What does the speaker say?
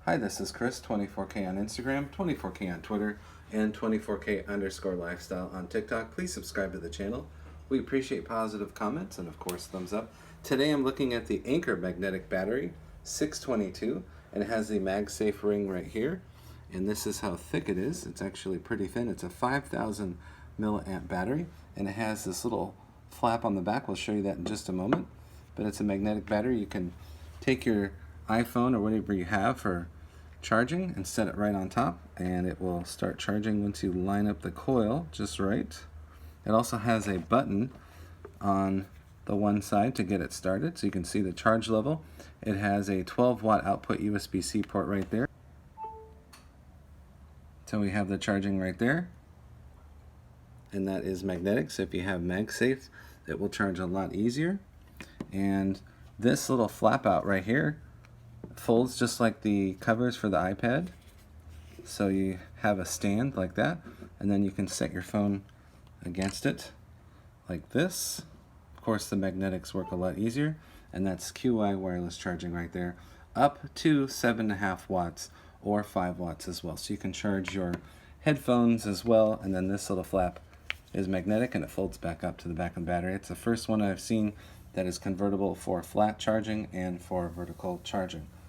Hi, this is Chris, 24K on Instagram, 24K on Twitter, and 24K_lifestyle on TikTok. Please subscribe to the channel. We appreciate positive comments and, of course, thumbs up. Today I'm looking at the Anker Magnetic battery, 622, and it has the MagSafe ring right here. And this is how thick it is. It's actually pretty thin. It's a 5,000 milliamp battery, and it has this little flap on the back. We'll show you that in just a moment. But it's a magnetic battery. You can take your iPhone or whatever you have for charging and set it right on top, and it will start charging once you line up the coil just right. It also has a button on the one side to get it started, so you can see the charge level. It has a 12-watt output USB-C port right there. So we have the charging right there, and that is magnetic, so if you have MagSafe, it will charge a lot easier. And this little flap out right here folds just like the covers for the iPad. So you have a stand like that, and then you can set your phone against it like this. Of course, the magnetics work a lot easier, and that's QI wireless charging right there, up to 7.5 watts or 5 watts as well. So you can charge your headphones as well, and then this little flap is magnetic and it folds back up to the back of the battery. It's the first one I've seen that is convertible for flat charging and for vertical charging.